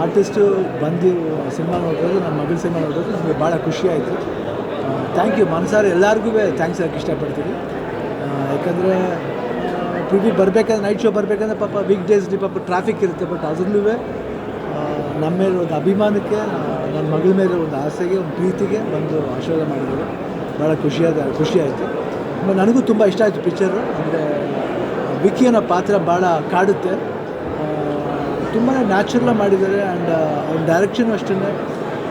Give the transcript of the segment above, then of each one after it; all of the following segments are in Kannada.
ಆರ್ಟಿಸ್ಟು ಬಂದು ಸಿನಿಮಾ ನೋಡೋದು, ನನ್ನ ಮಗಳ ಸಿನಿಮಾ ನೋಡೋದು ನಮಗೆ ಭಾಳ ಖುಷಿ ಆಯಿತು. ಥ್ಯಾಂಕ್ ಯು ಮನಸಾರೆ ಎಲ್ಲರಿಗೂ ಥ್ಯಾಂಕ್ಸ್ ಹೇಳಕ್ಕೆ ಇಷ್ಟಪಡ್ತೀನಿ. ಯಾಕಂದರೆ ಪ್ರಿವ್ಯೂ ಬರಬೇಕಂದ್ರೆ ನೈಟ್ ಶೋ ಬರಬೇಕಂದ್ರೆ ಪಾಪ ವೀಕ್ ಡೇಸ್ಲಿ ಪಾಪ ಟ್ರಾಫಿಕ್ ಇರುತ್ತೆ. ಬಟ್ ಅದರಲ್ಲೂ ನಮ್ಮ ಮೇಲೆ ಒಂದು ಅಭಿಮಾನಕ್ಕೆ, ನನ್ನ ಮಗಳ ಮೇಲೆ ಒಂದು ಆಸೆಗೆ, ಒಂದು ಪ್ರೀತಿಗೆ ಬಂದು ಆಶೀರ್ವಾದ ಮಾಡಿದ್ದಾರೆ. ಭಾಳ ಖುಷಿ ಆಯಿತು. ನನಗೂ ತುಂಬ ಇಷ್ಟ ಆಯಿತು ಪಿಕ್ಚರು. ಅಂದರೆ ವಿಕ್ಕಿ ಅನ್ನೋ ಪಾತ್ರ ಭಾಳ ಕಾಡುತ್ತೆ, ತುಂಬಾ ನ್ಯಾಚುರಲಾಗಿ ಮಾಡಿದ್ದಾರೆ. ಆ್ಯಂಡ್ ಅವ್ರ ಡೈರೆಕ್ಷನು ಅಷ್ಟೇ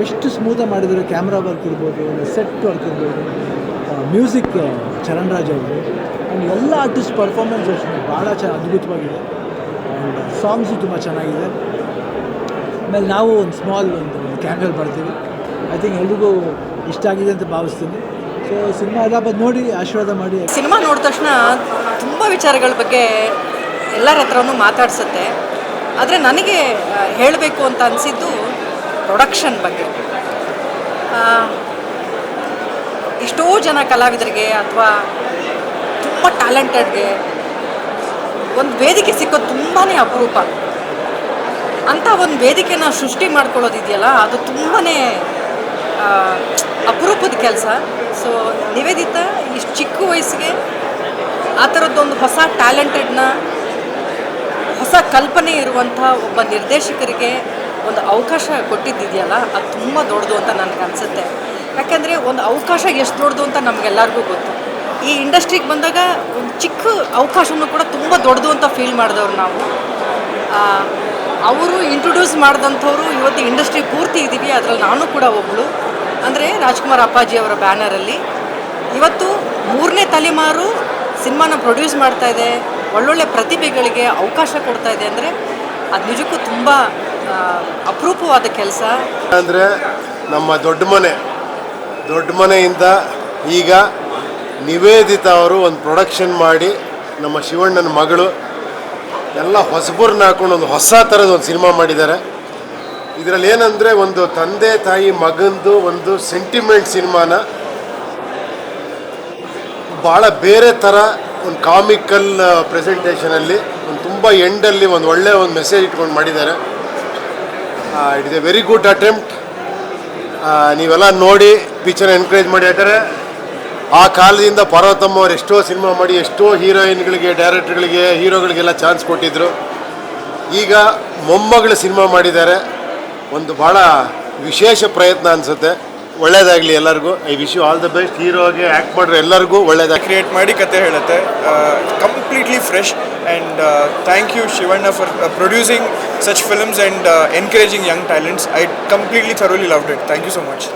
ಎಷ್ಟು ಸ್ಮೂತಾಗಿ ಮಾಡಿದ್ದಾರೆ. ಕ್ಯಾಮ್ರಾ ವರ್ಕ್ ಇರ್ಬೋದು, ಸೆಟ್ ವರ್ಕ್ ಇರ್ಬೋದು, ಮ್ಯೂಸಿಕ್ ಚರಣ್ ರಾಜ್ ಅವರು, ಆ್ಯಂಡ್ ಎಲ್ಲ ಆರ್ಟಿಸ್ಟ್ ಪರ್ಫಾರ್ಮೆನ್ಸ್ ಅಷ್ಟೇ ಭಾಳ ಅದ್ಭುತವಾಗಿದೆ. ಆ್ಯಂಡ್ ಸಾಂಗ್ಸು ತುಂಬ ಚೆನ್ನಾಗಿದೆ. ಆಮೇಲೆ ನಾವು ಒಂದು ಸ್ಮಾಲ್ ಒಂದು ಕ್ಯಾಮ್ರಲ್ಲಿ ಬರ್ತೀವಿ. ಐ ಥಿಂಕ್ ಎಲ್ರಿಗೂ ಇಷ್ಟ ಆಗಿದೆ ಅಂತ ಭಾವಿಸ್ತೀನಿ. ಸೊ ಸಿನಿಮಾ ಎಲ್ಲ ಬಂದು ನೋಡಿ ಆಶೀರ್ವಾದ ಮಾಡಿ. ಸಿನಿಮಾ ನೋಡಿದ ತಕ್ಷಣ ತುಂಬ ವಿಚಾರಗಳ ಬಗ್ಗೆ ಎಲ್ಲರ ಹತ್ರನೂ ಮಾತಾಡ್ಸುತ್ತೆ. ಆದರೆ ನನಗೆ ಹೇಳಬೇಕು ಅಂತ ಅನಿಸಿದ್ದು ಪ್ರೊಡಕ್ಷನ್ ಬಗ್ಗೆ. ಎಷ್ಟೋ ಜನ ಕಲಾವಿದರಿಗೆ ಅಥವಾ ತುಂಬ ಟ್ಯಾಲೆಂಟೆಡ್ಗೆ ಒಂದು ವೇದಿಕೆ ಸಿಕ್ಕೋದು ತುಂಬಾ ಅಪರೂಪ. ಅಂಥ ಒಂದು ವೇದಿಕೆನ ಸೃಷ್ಟಿ ಮಾಡ್ಕೊಳ್ಳೋದಿದೆಯಲ್ಲ, ಅದು ತುಂಬಾ ಅಪರೂಪದ ಕೆಲಸ. ಸೊ ನಿವೇದಿತಾ ಇಷ್ಟು ಚಿಕ್ಕ ವಯಸ್ಸಿಗೆ ಆ ಥರದ್ದೊಂದು ಹೊಸ ಟ್ಯಾಲೆಂಟೆಡ್ನ, ಹೊಸ ಕಲ್ಪನೆ ಇರುವಂಥ ಒಬ್ಬ ನಿರ್ದೇಶಕರಿಗೆ ಒಂದು ಅವಕಾಶ ಕೊಟ್ಟಿದ್ದಿದೆಯಲ್ಲ, ಅದು ತುಂಬ ದೊಡ್ಡದು ಅಂತ ನನಗೆ ಅನಿಸುತ್ತೆ. ಯಾಕೆಂದರೆ ಒಂದು ಅವಕಾಶ ಎಷ್ಟು ದೊಡ್ಡದು ಅಂತ ನಮಗೆಲ್ಲರಿಗೂ ಗೊತ್ತು. ಈ ಇಂಡಸ್ಟ್ರಿಗೆ ಬಂದಾಗ ಒಂದು ಚಿಕ್ಕ ಅವಕಾಶನೂ ಕೂಡ ತುಂಬ ದೊಡ್ಡದು ಅಂತ ಫೀಲ್ ಮಾಡಿದವ್ರು ನಾವು. ಅವರು ಇಂಟ್ರೊಡ್ಯೂಸ್ ಮಾಡಿದಂಥವ್ರು ಇವತ್ತು ಇಂಡಸ್ಟ್ರಿ ಪೂರ್ತಿ ಇದ್ದೀವಿ, ಅದರಲ್ಲಿ ನಾನು ಕೂಡ ಒಬ್ಬಳು. ಅಂದರೆ ರಾಜ್ಕುಮಾರ್ ಅಪ್ಪಾಜಿ ಅವರ ಬ್ಯಾನರಲ್ಲಿ ಇವತ್ತು 3ನೇ ತಲೆಮಾರು ಸಿನಿಮಾನ ಪ್ರೊಡ್ಯೂಸ್ ಮಾಡ್ತಾಯಿದೆ, ಒಳ್ಳೊಳ್ಳೆ ಪ್ರತಿಭೆಗಳಿಗೆ ಅವಕಾಶ ಕೊಡ್ತಾ ಇದೆ. ಅಂದರೆ ಅದು ನಿಜಕ್ಕೂ ತುಂಬ ಅಪರೂಪವಾದ ಕೆಲಸ. ಅಂದರೆ ನಮ್ಮ ದೊಡ್ಡ ಮನೆಯಿಂದ ಈಗ ನಿವೇದಿತಾ ಅವರು ಒಂದು ಪ್ರೊಡಕ್ಷನ್ ಮಾಡಿ, ನಮ್ಮ ಶಿವಣ್ಣನ ಮಗಳು ಎಲ್ಲ ಹೊಸಬರನ್ನ ಹಾಕೊಂಡು ಒಂದು ಹೊಸ ಥರದ ಒಂದು ಸಿನಿಮಾ ಮಾಡಿದ್ದಾರೆ. ಇದರಲ್ಲಿ ಏನಂದರೆ ಒಂದು ತಂದೆ ತಾಯಿ ಮಗಂದು ಒಂದು ಸೆಂಟಿಮೆಂಟ್ ಸಿನಿಮಾನ ಭಾಳ ಬೇರೆ ಥರ ಒಂದು ಕಾಮಿಕಲ್ ಪ್ರೆಸೆಂಟೇಷನಲ್ಲಿ ಒಂದು ತುಂಬ ಎಂಡಲ್ಲಿ ಒಂದು ಒಳ್ಳೆಯ ಒಂದು ಮೆಸೇಜ್ ಇಟ್ಕೊಂಡು ಮಾಡಿದ್ದಾರೆ. It is A very good attempt. ನೀವೆಲ್ಲ ನೋಡಿ ಪಿಕ್ಚರ್ ಎನ್ಕರೇಜ್ ಮಾಡಿ. ಯಾಕಂದರೆ ಆ ಕಾಲದಿಂದ ಪಾರ್ವತಮ್ಮ ಅವ್ರು ಎಷ್ಟೋ ಸಿನಿಮಾ ಮಾಡಿ ಎಷ್ಟೋ ಹೀರೋಯಿನ್ಗಳಿಗೆ, ಡೈರೆಕ್ಟರ್ಗಳಿಗೆ, ಹೀರೋಗಳಿಗೆಲ್ಲ ಚಾನ್ಸ್ ಕೊಟ್ಟಿದ್ದರು. ಈಗ ಮೊಮ್ಮಗಳು ಸಿನಿಮಾ ಮಾಡಿದ್ದಾರೆ. ಒಂದು ಭಾಳ ವಿಶೇಷ ಪ್ರಯತ್ನ ಅನಿಸುತ್ತೆ. ಒಳ್ಳೇದಾಗಲಿ ಎಲ್ಲರಿಗೂ. I wish you all the best. ಹೀರೋಗೆ ಆ್ಯಕ್ಟ್ ಮಾಡಿರೋ ಎಲ್ಲರಿಗೂ ಒಳ್ಳೇದಾಗಿ ಕ್ರಿಯೇಟ್ ಮಾಡಿ ಕತೆ ಹೇಳುತ್ತೆ. Completely fresh. And thank you Shivanna for producing such films and encouraging young talents. I completely thoroughly loved it. Thank you so much.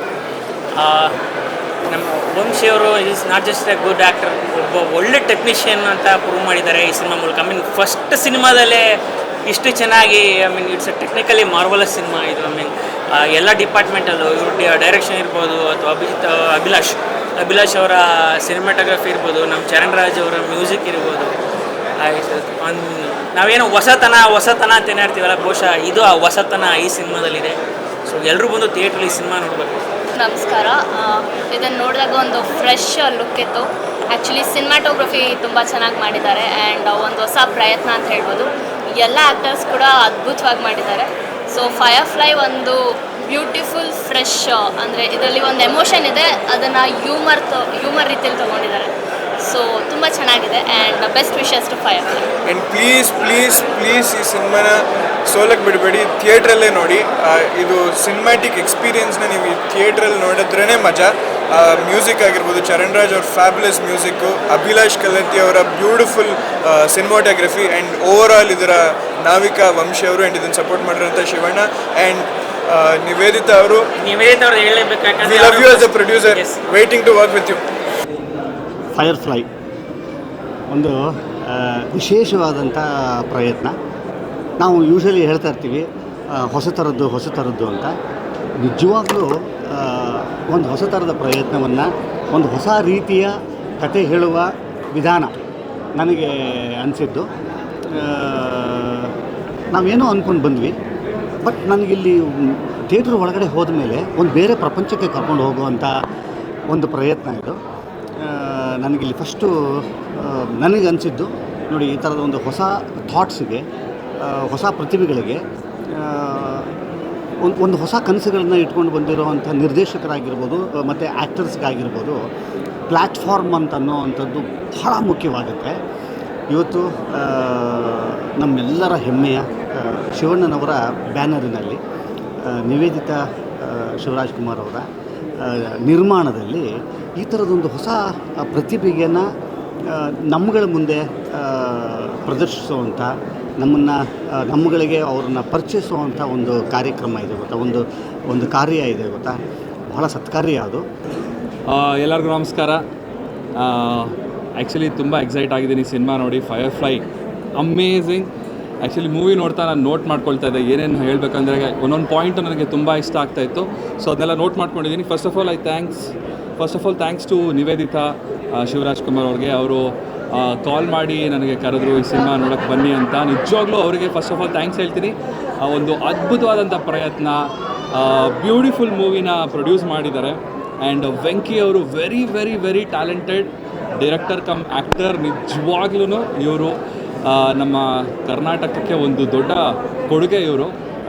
ನಮ್ಮ ವಂಶಿ ಅವರು is not just a good actor, ಒಬ್ಬ ಒಳ್ಳೆ ಟೆಕ್ನಿಷಿಯನ್ ಅಂತ ಪ್ರೂವ್ ಮಾಡಿದ್ದಾರೆ ಈ ಸಿನಿಮಾ ಮೂಲಕ. ಫಸ್ಟ್ ಸಿನಿಮಾದಲ್ಲೇ ಇಷ್ಟು ಚೆನ್ನಾಗಿ, it's A technically marvellous cinema ಇದು. ಎಲ್ಲ ಡಿಪಾರ್ಟ್ಮೆಂಟಲ್ಲೂ ಇವ್ರ ಡೈರೆಕ್ಷನ್ ಇರ್ಬೋದು, ಅಥವಾ ಅಭಿಲಾಷ್ ಅವರ ಸಿನಿಮಾಟೋಗ್ರಫಿ ಇರ್ಬೋದು, ನಮ್ಮ ಚರಣ್ ರಾಜ್ ಅವರ ಮ್ಯೂಸಿಕ್ ಇರ್ಬೋದು. ನಾವೇನೋ ಹೊಸತನ ಅಂತ ಹೇಳ್ತೀವಲ್ಲ, ಬಹುಶಃ ಇದು ಆ ಹೊಸತನ ಈ ಸಿನಿಮಾದಲ್ಲಿದೆ. ಸೊ ಎಲ್ಲರೂ ಬಂದು ಥಿಯೇಟ್ರಲ್ಲಿ ಈ ಸಿನಿಮಾ ನೋಡಬೇಕು. ನಮಸ್ಕಾರ. ಇದನ್ನು ನೋಡಿದಾಗ ಒಂದು ಫ್ರೆಶ್ ಲುಕ್ ಇತ್ತು. ಆ್ಯಕ್ಚುಲಿ ಸಿನಿಮಾಟೋಗ್ರಫಿ ತುಂಬ ಚೆನ್ನಾಗಿ ಮಾಡಿದ್ದಾರೆ. ಆ್ಯಂಡ್ ಒಂದು ಹೊಸ ಪ್ರಯತ್ನ ಅಂತ ಹೇಳ್ಬೋದು. ಎಲ್ಲ ಆ್ಯಕ್ಟರ್ಸ್ ಕೂಡ ಅದ್ಭುತವಾಗಿ ಮಾಡಿದ್ದಾರೆ. ಸೊ ಫೈರ್ಫ್ಲೈ ಒಂದು ಬ್ಯೂಟಿಫುಲ್ ಫ್ರೆಶ್, ಅಂದರೆ ಇದರಲ್ಲಿ ಒಂದು ಎಮೋಷನ್ ಇದೆ, ಅದನ್ನು ಹ್ಯೂಮರ್ ರೀತಿಯಲ್ಲಿ ತೊಗೊಂಡಿದ್ದಾರೆ. ಸೊ ತುಂಬ ಚೆನ್ನಾಗಿದೆ. And best wishes to Firefly. And please ಈ ಸಿನಿಮಾನ ಸೋಲಕ್ಕೆ ಬಿಡಬೇಡಿ, ಥಿಯೇಟ್ರಲ್ಲೇ ನೋಡಿ. ಇದು ಸಿನಿಮ್ಯಾಟಿಕ್ ಎಕ್ಸ್ಪೀರಿಯನ್ಸ್ನ ನೀವು ಈ ಥಿಯೇಟ್ರಲ್ಲಿ ನೋಡಿದ್ರೇ ಮಜಾ. ಮ್ಯೂಸಿಕ್ ಆಗಿರ್ಬೋದು, ಚರಣ್ ರಾಜ್ ಅವ್ರ ಫ್ಯಾಬ್ಯುಲಸ್ ಮ್ಯೂಸಿಕ್ಕು, ಅಭಿಲಾಷ್ ಕಲ್ಲತ್ತಿ ಅವರ beautiful cinematography, and over all ಇದರ ನಾವಿಕಾ ವಂಶಿ ಅವರು, ಆ್ಯಂಡ್ ಇದನ್ನು ಸಪೋರ್ಟ್ ಮಾಡಿರೋಂಥ ಶಿವಣ್ಣ ಆ್ಯಂಡ್ ನಿವೇದಿತಾ ಅವರು ಹೇಳಲೇಬೇಕಾದ್ರೆ we love you as a producer. Waiting to work with you. Firefly ಒಂದು ವಿಶೇಷವಾದಂಥ ಪ್ರಯತ್ನ. ನಾವು ಯೂಶ್ವಲಿ ಹೇಳ್ತಾ ಇರ್ತೀವಿ ಹೊಸ ಥರದ್ದು ಅಂತ. ನಿಜವಾಗ್ಲೂ ಒಂದು ಹೊಸ ಥರದ ಪ್ರಯತ್ನವನ್ನು, ಒಂದು ಹೊಸ ರೀತಿಯ ಕತೆ ಹೇಳುವ ವಿಧಾನ ನನಗೆ ಅನಿಸಿದ್ದು. ನಾವೇನೋ ಅಂದ್ಕೊಂಡು ಬಂದ್ವಿ, ಬಟ್ ನನಗಿಲ್ಲಿ ಥಿಯೇಟ್ರ್ ಒಳಗಡೆ ಹೋದ ಮೇಲೆ ಒಂದು ಬೇರೆ ಪ್ರಪಂಚಕ್ಕೆ ಕರ್ಕೊಂಡು ಹೋಗುವಂಥ ಒಂದು ಪ್ರಯತ್ನ ಇದು. ನನಗಿಲ್ಲಿ ಫಸ್ಟು ನನಗೆ ಅನಿಸಿದ್ದು ನೋಡಿ, ಈ ಥರದ ಒಂದು ಹೊಸ ಥಾಟ್ಸಿಗೆ, ಹೊಸ ಪ್ರತಿಭೆಗಳಿಗೆ ಒಂದು ಹೊಸ ಕನಸುಗಳನ್ನ ಇಟ್ಕೊಂಡು ಬಂದಿರೋವಂಥ ನಿರ್ದೇಶಕರಾಗಿರ್ಬೋದು ಮತ್ತು ಆ್ಯಕ್ಟರ್ಸ್ಗಾಗಿರ್ಬೋದು ಪ್ಲ್ಯಾಟ್ಫಾರ್ಮ್ ಅಂತ ಅನ್ನೋವಂಥದ್ದು ಬಹಳ ಮುಖ್ಯವಾಗುತ್ತೆ. ಇವತ್ತು ನಮ್ಮೆಲ್ಲರ ಹೆಮ್ಮೆಯ ಶಿವಣ್ಣನವರ ಬ್ಯಾನರಿನಲ್ಲಿ ನಿವೇದಿತಾ ಶಿವರಾಜ್ಕುಮಾರ್ ಅವರ ನಿರ್ಮಾಣದಲ್ಲಿ ಈ ಥರದೊಂದು ಹೊಸ ಪ್ರತಿಭೆಯನ್ನು ನಮ್ಮಗಳ ಮುಂದೆ ಪ್ರದರ್ಶಿಸುವಂಥ, ನಮ್ಮಗಳಿಗೆ ಅವ್ರನ್ನ ಪರಿಚಯಿಸುವಂಥ ಒಂದು ಕಾರ್ಯಕ್ರಮ ಇದೆ ಗೊತ್ತಾ, ಒಂದು ಕಾರ್ಯ ಇದೆ ಗೊತ್ತಾ, ಬಹಳ ಸತ್ಕಾರ್ಯ ಅದು. ಎಲ್ಲರಿಗೂ ನಮಸ್ಕಾರ. ಆ್ಯಕ್ಚುಲಿ ತುಂಬ ಎಕ್ಸೈಟ್ ಆಗಿದ್ದೀನಿ ಸಿನಿಮಾ ನೋಡಿ. ಫೈರ್ಫ್ಲೈ ಅಮೇಝಿಂಗ್. ಆ್ಯಕ್ಚುಲಿ ಮೂವಿ ನೋಡ್ತಾ ನಾನು ನೋಟ್ ಮಾಡ್ಕೊಳ್ತಾ ಇದ್ದೆ ಏನೇನು ಹೇಳಬೇಕಂದ್ರೆ ಒಂದೊಂದು ಪಾಯಿಂಟು ನನಗೆ ತುಂಬ ಇಷ್ಟ ಆಗ್ತಾಯಿತ್ತು. ಸೊ ಅದನ್ನೆಲ್ಲ ನೋಟ್ ಮಾಡ್ಕೊಂಡಿದ್ದೀನಿ. First of all thanks to Nivedita Shivarajkumar ಅವ್ರಿಗೆ. ಅವರು ಕಾಲ್ ಮಾಡಿ ನನಗೆ ಕರೆದ್ರು ಈ ಸಿನಿಮಾ ನೋಡೋಕ್ಕೆ ಬನ್ನಿ ಅಂತ. ನಿಜವಾಗ್ಲೂ ಅವರಿಗೆ ಫಸ್ಟ್ ಆಫ್ ಆಲ್ ಥ್ಯಾಂಕ್ಸ್ ಹೇಳ್ತೀನಿ. ಒಂದು ಅದ್ಭುತವಾದಂಥ ಪ್ರಯತ್ನ, ಬ್ಯೂಟಿಫುಲ್ ಮೂವಿನ ಪ್ರೊಡ್ಯೂಸ್ ಮಾಡಿದ್ದಾರೆ. ಆ್ಯಂಡ್ ವೆಂಕಿ ಅವರು very very very talented director come actor. ನಿಜವಾಗ್ಲೂ ಇವರು ನಮ್ಮ ಕರ್ನಾಟಕಕ್ಕೆ ಒಂದು ದೊಡ್ಡ ಕೊಡುಗೆ ಇವರು.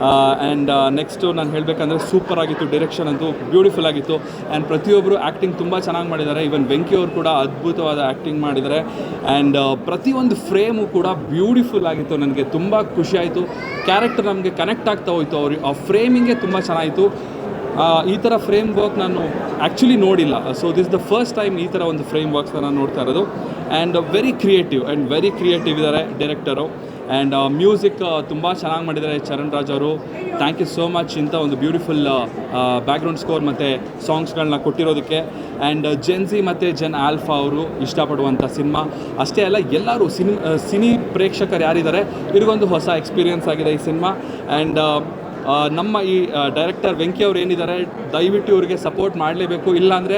ಆ್ಯಂಡ್ ನೆಕ್ಸ್ಟು ನಾನು ಹೇಳಬೇಕಂದ್ರೆ ಸೂಪರ್ ಆಗಿತ್ತು. ಡೈರೆಕ್ಷನ್ ಅಂತೂ ಬ್ಯೂಟಿಫುಲ್ ಆಗಿತ್ತು. ಆ್ಯಂಡ್ ಪ್ರತಿಯೊಬ್ಬರು ಆ್ಯಕ್ಟಿಂಗ್ ತುಂಬ ಚೆನ್ನಾಗಿ ಮಾಡಿದ್ದಾರೆ. ಈವನ್ ವೆಂಕಿ ಅವರು ಕೂಡ ಅದ್ಭುತವಾದ ಆ್ಯಕ್ಟಿಂಗ್ ಮಾಡಿದ್ದಾರೆ. ಆ್ಯಂಡ್ ಪ್ರತಿಯೊಂದು ಫ್ರೇಮು ಕೂಡ ಬ್ಯೂಟಿಫುಲ್ ಆಗಿತ್ತು. ನನಗೆ ತುಂಬ ಖುಷಿಯಾಯಿತು. ಕ್ಯಾರೆಕ್ಟರ್ ನಮಗೆ ಕನೆಕ್ಟ್ ಆಗ್ತಾ ಹೋಯಿತು. ಆ ಫ್ರೇಮಿಂಗೇ ತುಂಬ ಚೆನ್ನಾಗಿತ್ತು. ಈ ಥರ ಫ್ರೇಮ್ ವರ್ಕ್ ನಾನು ಆ್ಯಕ್ಚುಲಿ ನೋಡಿಲ್ಲ. So this the first time ಈ ಥರ ಒಂದು ಫ್ರೇಮ್ ವರ್ಕ್ಸ್ನ ನಾನು ನೋಡ್ತಾ ಇರೋದು. ಆ್ಯಂಡ್ ವೆರಿ ಕ್ರಿಯೇಟಿವ್ ಇದ್ದಾರೆ ಡೈರೆಕ್ಟರು. ಆ್ಯಂಡ್ ಮ್ಯೂಸಿಕ್ ತುಂಬ ಚೆನ್ನಾಗಿ ಮಾಡಿದ್ದಾರೆ ಚರಣ್ ರಾಜ್ ಅವರು. ಥ್ಯಾಂಕ್ ಯು ಸೋ ಮಚ್ ಇಂಥ ಒಂದು ಬ್ಯೂಟಿಫುಲ್ ಬ್ಯಾಕ್ಗ್ರೌಂಡ್ ಸ್ಕೋರ್ ಮತ್ತು ಸಾಂಗ್ಸ್ಗಳನ್ನ ಕೊಟ್ಟಿರೋದಕ್ಕೆ. ಆ್ಯಂಡ್ ಜೆನ್ಸಿ ಮತ್ತು ಜೆನ್ ಆಲ್ಫಾ ಅವರು ಇಷ್ಟಪಡುವಂಥ ಸಿನಿಮಾ. ಅಷ್ಟೇ ಅಲ್ಲ, ಎಲ್ಲರೂ ಸಿನಿ ಪ್ರೇಕ್ಷಕರು ಯಾರಿದ್ದಾರೆ ಇವ್ರಿಗೊಂದು ಹೊಸ ಎಕ್ಸ್ಪೀರಿಯನ್ಸ್ ಆಗಿದೆ ಈ ಸಿನಿಮಾ. ಆ್ಯಂಡ್ ನಮ್ಮ ಈ ಡೈರೆಕ್ಟರ್ ವೆಂಕಿ ಅವ್ರು ಏನಿದ್ದಾರೆ, ದಯವಿಟ್ಟು ಇವ್ರಿಗೆ ಸಪೋರ್ಟ್ ಮಾಡಲೇಬೇಕು. ಇಲ್ಲಾಂದರೆ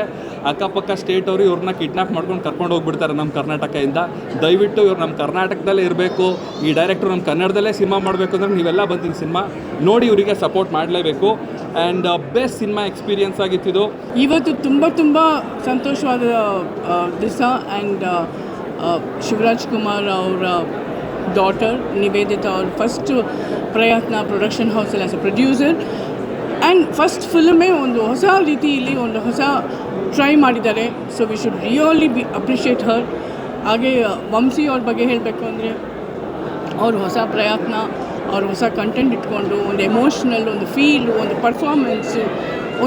ಅಕ್ಕಪಕ್ಕ ಸ್ಟೇಟವರು ಇವ್ರನ್ನ ಕಿಡ್ನಾಪ್ ಮಾಡ್ಕೊಂಡು ಕರ್ಕೊಂಡು ಹೋಗ್ಬಿಡ್ತಾರೆ ನಮ್ಮ ಕರ್ನಾಟಕದಿಂದ. ದಯವಿಟ್ಟು ಇವ್ರು ನಮ್ಮ ಕರ್ನಾಟಕದಲ್ಲೇ ಇರಬೇಕು. ಈ ಡೈರೆಕ್ಟ್ರು ನಮ್ಮ ಕನ್ನಡದಲ್ಲೇ ಸಿನಿಮಾ ಮಾಡಬೇಕು ಅಂದರೆ ನೀವೆಲ್ಲ ಬಂದಿದ್ದು ಸಿನಿಮಾ ನೋಡಿ ಇವರಿಗೆ ಸಪೋರ್ಟ್ ಮಾಡಲೇಬೇಕು. ಆ್ಯಂಡ್ ಬೆಸ್ಟ್ ಸಿನಿಮಾ ಎಕ್ಸ್ಪೀರಿಯನ್ಸ್ ಆಗಿತ್ತಿದು. ಇವತ್ತು ತುಂಬ ಸಂತೋಷವಾದ ದಿವಸ. ಆ್ಯಂಡ್ ಶಿವರಾಜ್ ಕುಮಾರ್ ಅವರ ಡಾಟರ್ ನಿವೇದಿತಾ ಅವ್ರ ಫಸ್ಟ್ ಪ್ರಯತ್ನ ಪ್ರೊಡಕ್ಷನ್ ಹೌಸಲ್ಲಿ as a producer. And first ಫಿಲ್ಮೇ ಒಂದು ಹೊಸ ರೀತಿಯಲ್ಲಿ ಒಂದು ಹೊಸ ಟ್ರೈ ಮಾಡಿದ್ದಾರೆ. So we should really appreciate her. ಹಾಗೆ ವಂಶಿ ಅವ್ರ ಬಗ್ಗೆ ಹೇಳಬೇಕು ಅಂದರೆ ಅವ್ರ ಹೊಸ ಪ್ರಯತ್ನ, ಅವ್ರ ಹೊಸ ಕಂಟೆಂಟ್ ಇಟ್ಕೊಂಡು ಒಂದು ಎಮೋಷ್ನಲ್, ಒಂದು ಫೀಲು, ಒಂದು ಪರ್ಫಾರ್ಮೆನ್ಸು,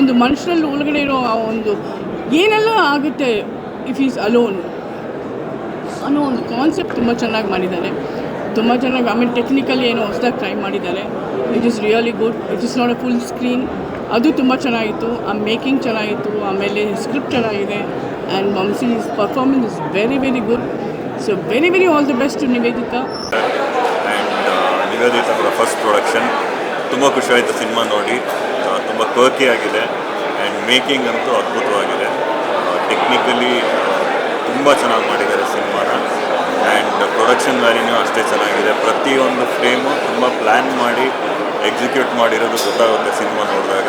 ಒಂದು ಮನುಷ್ಯರಲ್ಲಿ ಒಳಗಡೆ ಇರೋ ಆ ಒಂದು ಏನೆಲ್ಲ ಆಗುತ್ತೆ ಇಫ್ ಈಸ್ ಅಲೋನ್ ಅನ್ನೋ ಒಂದು ಕಾನ್ಸೆಪ್ಟ್ ತುಂಬ ಚೆನ್ನಾಗಿ ಮಾಡಿದ್ದಾರೆ. ತುಂಬ ಚೆನ್ನಾಗಿ ಆಮೇಲೆ ಟೆಕ್ನಿಕಲಿ ಏನೋ ಹೊಸದಾಗಿ ಟ್ರೈ ಮಾಡಿದ್ದಾರೆ. It is really good. It is not a full screen. ಅದು ತುಂಬ ಚೆನ್ನಾಗಿತ್ತು. ಆ ಮೇಕಿಂಗ್ ಚೆನ್ನಾಗಿತ್ತು. ಆಮೇಲೆ ಸ್ಕ್ರಿಪ್ಟ್ ಚೆನ್ನಾಗಿದೆ. And Vamshi's performance is very very good. So very all the best to Nivedita. And Nivedita ಅವರ ಫಸ್ಟ್ ಪ್ರೊಡಕ್ಷನ್ ತುಂಬ ಖುಷಿಯಾಯಿತು ಸಿನಿಮಾ ನೋಡಿ. ತುಂಬ ಕ್ವರ್ಕಿ ಆಗಿದೆ. ಆ್ಯಂಡ್ ಮೇಕಿಂಗ್ ಅಂತೂ ಅದ್ಭುತವಾಗಿದೆ. ಟೆಕ್ನಿಕಲಿ ತುಂಬ ಚೆನ್ನಾಗಿ ಮಾಡಿದ್ದಾರೆ ಸಿನಿಮಾನ. ಆ್ಯಂಡ್ ಪ್ರೊಡಕ್ಷನ್ ವ್ಯಾಲ್ಯೂನೂ ಅಷ್ಟೇ ಚೆನ್ನಾಗಿದೆ. ಪ್ರತಿಯೊಂದು ಫ್ರೇಮು ತುಂಬ ಪ್ಲ್ಯಾನ್ ಮಾಡಿ ಎಕ್ಸಿಕ್ಯೂಟ್ ಮಾಡಿರೋದು ಗೊತ್ತಾಗುತ್ತೆ ಸಿನಿಮಾ ನೋಡಿದಾಗ.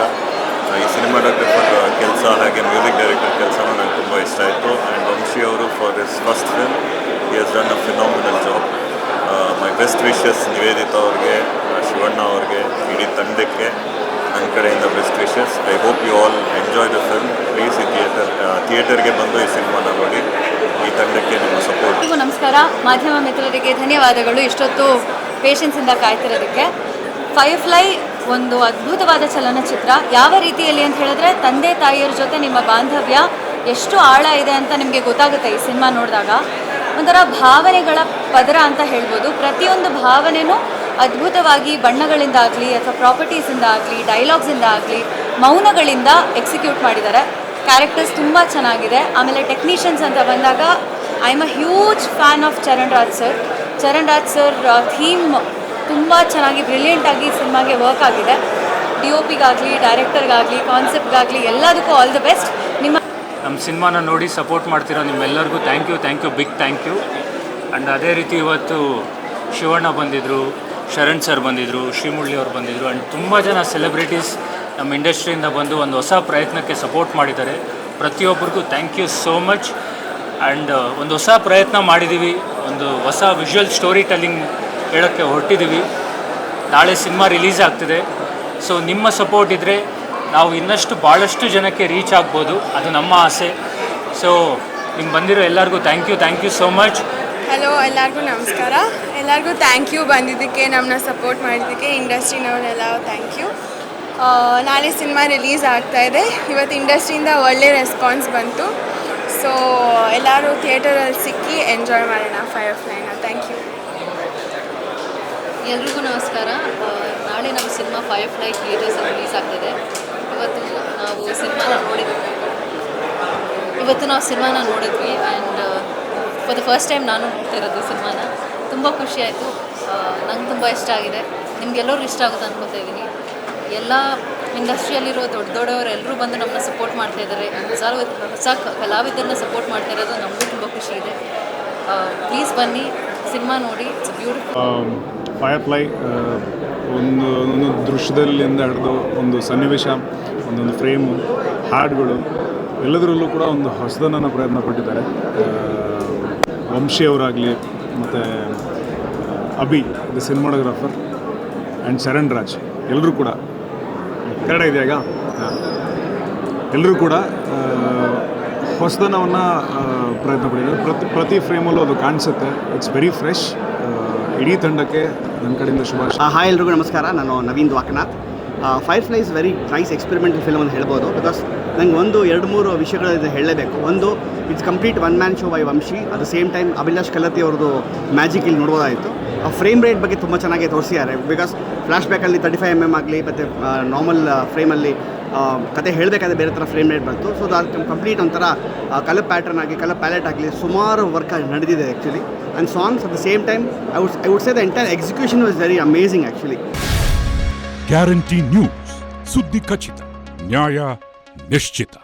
ಈ ಸಿನಿಮಾಟೋಗ್ರಫರ್ ಕೆಲಸ ಹಾಗೆ ಮ್ಯೂಸಿಕ್ ಡೈರೆಕ್ಟರ್ ಕೆಲಸನೂ ನನಗೆ ತುಂಬ ಇಷ್ಟ ಆಯಿತು. ಆ್ಯಂಡ್ ವಂಶಿ ಅವರು for this first film he has done a phenomenal job. My best wishes Nivedita ಅವ್ರಿಗೆ, ಶಿವಣ್ಣ ಅವ್ರಿಗೆ, ಇಡೀ ತಂಡಕ್ಕೆ ನನ್ನ ಕಡೆಯಿಂದ best wishes. I hope you all enjoy the film. Please ಈ ಥಿಯೇಟರ್ಗೆ ಬಂದು ಈ ಸಿನಿಮಾನ ನೋಡಿ. ಈ ತಂಡಕ್ಕೆ ನಿಮ್ಮ ಸಪೋರ್ಟ್. ನಮಸ್ಕಾರ. ಮಾಧ್ಯಮ ಮಿತ್ರರಿಗೆ ಧನ್ಯವಾದಗಳು ಇಷ್ಟೊತ್ತು ಪೇಷನ್ಸಿಂದ ಕಾಯ್ತಿರೋದಕ್ಕೆ. ಫೈರ್ಫ್ಲೈ ಒಂದು ಅದ್ಭುತವಾದ ಚಲನಚಿತ್ರ. ಯಾವ ರೀತಿಯಲ್ಲಿ ಅಂತ ಹೇಳಿದ್ರೆ, ತಂದೆ ತಾಯಿಯರ ಜೊತೆ ನಿಮ್ಮ ಬಾಂಧವ್ಯ ಎಷ್ಟು ಆಳ ಇದೆ ಅಂತ ನಿಮಗೆ ಗೊತ್ತಾಗುತ್ತೆ ಈ ಸಿನಿಮಾ ನೋಡಿದಾಗ. ಒಂಥರ ಭಾವನೆಗಳ ಪದರ ಅಂತ ಹೇಳ್ಬೋದು. ಪ್ರತಿಯೊಂದು ಭಾವನೆಯೂ ಅದ್ಭುತವಾಗಿ ಬಣ್ಣಗಳಿಂದಾಗಲಿ ಅಥವಾ ಪ್ರಾಪರ್ಟೀಸಿಂದ ಆಗಲಿ, ಡೈಲಾಗ್ಸಿಂದ ಆಗಲಿ, ಮೌನಗಳಿಂದ ಎಕ್ಸಿಕ್ಯೂಟ್ ಮಾಡಿದ್ದಾರೆ. ಕ್ಯಾರೆಕ್ಟರ್ಸ್ ತುಂಬ ಚೆನ್ನಾಗಿದೆ. ಆಮೇಲೆ ಟೆಕ್ನಿಷಿಯನ್ಸ್ ಅಂತ ಬಂದಾಗ I am a huge fan of Charan Raj sir theme ತುಂಬ ಚೆನ್ನಾಗಿ ಬ್ರಿಲಿಯಂಟಾಗಿ ಸಿನಿಮಾಗೆ ವರ್ಕ್ ಆಗಿದೆ. DOPಗಾಗಲಿ, ಡೈರೆಕ್ಟರ್ಗಾಗಲಿ, ಕಾನ್ಸೆಪ್ಟ್ಗಾಗಲಿ ಎಲ್ಲದಕ್ಕೂ ಆಲ್ ದಿ ಬೆಸ್ಟ್. ನಮ್ಮ ಸಿನಿಮಾನ ನೋಡಿ ಸಪೋರ್ಟ್ ಮಾಡ್ತಿರೋ ನಿಮ್ಮೆಲ್ಲರಿಗೂ thank you, big thank you. And ಅದೇ ರೀತಿ ಇವತ್ತು ಶಿವಣ್ಣ ಬಂದಿದ್ದರು, ಶರಣ್ ಸರ್ ಬಂದಿದ್ದರು, ಶ್ರೀಮುರಳಿ ಅವ್ರು ಬಂದಿದ್ದರು. ಆ್ಯಂಡ್ ತುಂಬ ಜನ ಸೆಲೆಬ್ರಿಟೀಸ್ ನಮ್ಮ ಇಂಡಸ್ಟ್ರಿಯಿಂದ ಬಂದು ಒಂದು ಹೊಸ ಪ್ರಯತ್ನಕ್ಕೆ ಸಪೋರ್ಟ್ ಮಾಡಿದ್ದಾರೆ. ಪ್ರತಿಯೊಬ್ಬರಿಗೂ thank you so much. And ಒಂದು ಹೊಸ ಪ್ರಯತ್ನ ಮಾಡಿದ್ದೀವಿ. ಒಂದು ಹೊಸ ವಿಜುವಲ್ ಸ್ಟೋರಿ ಟೆಲ್ಲಿಂಗ್ ಹೇಳೋಕ್ಕೆ ಹೊರಟಿದ್ದೀವಿ. ನಾಳೆ ಸಿನಿಮಾ ರಿಲೀಸ್ ಆಗ್ತಿದೆ. ಸೊ ನಿಮ್ಮ ಸಪೋರ್ಟ್ ಇದ್ದರೆ ನಾವು ಇನ್ನಷ್ಟು ಭಾಳಷ್ಟು ಜನಕ್ಕೆ ರೀಚ್ ಆಗ್ಬೋದು, ಅದು ನಮ್ಮ ಆಸೆ. ಸೊ ನಿಮ್ಗೆ ಬಂದಿರೋ ಎಲ್ಲರಿಗೂ thank you so much. Hello, ಎಲ್ಲರಿಗೂ ನಮಸ್ಕಾರ. ಎಲ್ಲರಿಗೂ ಥ್ಯಾಂಕ್ ಯು ಬಂದಿದ್ದಕ್ಕೆ, ನಮ್ಮನ್ನ ಸಪೋರ್ಟ್ ಮಾಡಿದ್ದಕ್ಕೆ, ಇಂಡಸ್ಟ್ರಿನವರೆಲ್ಲ ಥ್ಯಾಂಕ್ ಯು. ನಾಳೆ ಸಿನಿಮಾ ರಿಲೀಸ್ ಆಗ್ತಾಯಿದೆ. ಇವತ್ತು ಇಂಡಸ್ಟ್ರಿಯಿಂದ ಒಳ್ಳೆ ರೆಸ್ಪಾನ್ಸ್ ಬಂತು. ಸೊ ಎಲ್ಲರೂ ಥಿಯೇಟರಲ್ಲಿ ಸಿಕ್ಕಿ ಎಂಜಾಯ್ ಮಾಡೋಣ ಫೈರ್ಫ್ಲೈನ. Thank you. ಎಲ್ರಿಗೂ ನಮಸ್ಕಾರ. ನಾಳೆ ನಮ್ಮ ಸಿನಿಮಾ ಫೈರ್ಫ್ಲೈ ಥಿಯೇಟರ್ಸಲ್ಲಿ ರಿಲೀಸ್ ಆಗ್ತಿದೆ. ಇವತ್ತು ನಾವು ಸಿನಿಮಾನ ನೋಡಿದ್ವಿ and for the first time ನಾನು ನೋಡ್ತಿರೋದು ಸಿನಿಮಾನ. ತುಂಬ ಖುಷಿ ಆಯಿತು. ನಂಗೆ ತುಂಬ ಇಷ್ಟ ಆಗಿದೆ. ನಿಮಗೆಲ್ಲರೂ ಇಷ್ಟ ಆಗುತ್ತೆ ಅನ್ಕೋತಾ ಇದ್ದೀನಿ. ಎಲ್ಲ ಇಂಡಸ್ಟ್ರಿಯಲ್ಲಿರೋ ದೊಡ್ಡವರೆಲ್ಲರೂ ಬಂದು ನಮ್ಮನ್ನ ಸಪೋರ್ಟ್ ಮಾಡ್ತಾಯಿದ್ದಾರೆ. ಹೊಸ ಕಲಾವಿದರನ್ನ ಸಪೋರ್ಟ್ ಮಾಡ್ತಾ ಇರೋದು ನಮಗೂ ತುಂಬ ಖುಷಿ ಇದೆ. ಪ್ಲೀಸ್ ಬನ್ನಿ, ಸಿನಿಮಾ ನೋಡಿ. It's beautiful. ಫೈರ್ಫ್ಲೈ ಒಂದು ದೃಶ್ಯದಲ್ಲಿಂದ ಹಿಡಿದು ಒಂದು ಸನ್ನಿವೇಶ, ಒಂದೊಂದು ಫ್ರೇಮು, ಹಾಡುಗಳು ಎಲ್ಲದರಲ್ಲೂ ಕೂಡ ಒಂದು ಹೊಸದನ್ನು ಪ್ರಯತ್ನ ಪಟ್ಟಿದ್ದಾರೆ. ವಂಶಿ ಅವರಾಗಲಿ ಮತ್ತು Abhi the cinematographer and Sharan Raj ಎಲ್ಲರೂ ಕೂಡ ಕನ್ನಡ ಇದೆಯಾಗ ಎಲ್ಲರೂ ಕೂಡ ಹೊಸದನವನ್ನು ಪ್ರಯತ್ನ ಪಟ್ಟಿದ್ದಾರೆ. ಪ್ರತಿ ಫ್ರೇಮಲ್ಲೂ ಅದು ಕಾಣಿಸುತ್ತೆ. It's very fresh. ಇಡೀ ತಂಡಕ್ಕೆ ನನ್ನ ಕಡೆಯಿಂದ ಶುಭಾಶಯ. ಹಾಯ್, ಎಲ್ರಿಗೂ ನಮಸ್ಕಾರ. ನಾನು Naveen Dwarakanath. Firefly is very nice experimental film ಅಂತ ಹೇಳ್ಬೋದು. ಬಿಕಾಸ್ ನಂಗೆ 2-3 ವಿಷಯಗಳನ್ನು ಹೇಳಲೇಬೇಕು. ಒಂದು, it's complete one man show by Vamshi. At the same time Abhilash Kalathi ಅವ್ರದ್ದು ಮ್ಯಾಜಿಕ್ ಇಲ್ಲಿ ನೋಡ್ಬೋದಾಯಿತು. ಆ ಫ್ರೇಮ್ ರೇಟ್ ಬಗ್ಗೆ ತುಂಬ ಚೆನ್ನಾಗಿ ತೋರಿಸಿದ್ದಾರೆ. ಬಿಕಾಸ್ ಫ್ಲ್ಯಾಶ್ ಬ್ಯಾಕಲ್ಲಿ 35mm ಆಗಲಿ ಮತ್ತು ನಾರ್ಮಲ್ ಫ್ರೇಮಲ್ಲಿ ಕತೆ ಹೇಳಬೇಕಾದ್ರೆ ಬೇರೆ ಥರ ಫ್ರೇಮ್ ರೇಟ್ ಬಂತು. ಸೊ ಅದು ಕಂಪ್ಲೀಟ್ ಒಂಥರ ಕಲರ್ ಪ್ಯಾಟರ್ನ್ ಆಗಿ, ಕಲರ್ ಪ್ಯಾಲೆಟ್ ಆಗಲಿ ಸುಮಾರು ವರ್ಕ್ ನಡೆದಿದೆ actually. And songs at the same time I would say the entire execution was very amazing actually. Guarantee news, ಸುದ್ದಿ ಖಚಿತ, ನ್ಯಾಯ ನಿಶ್ಚಿತ.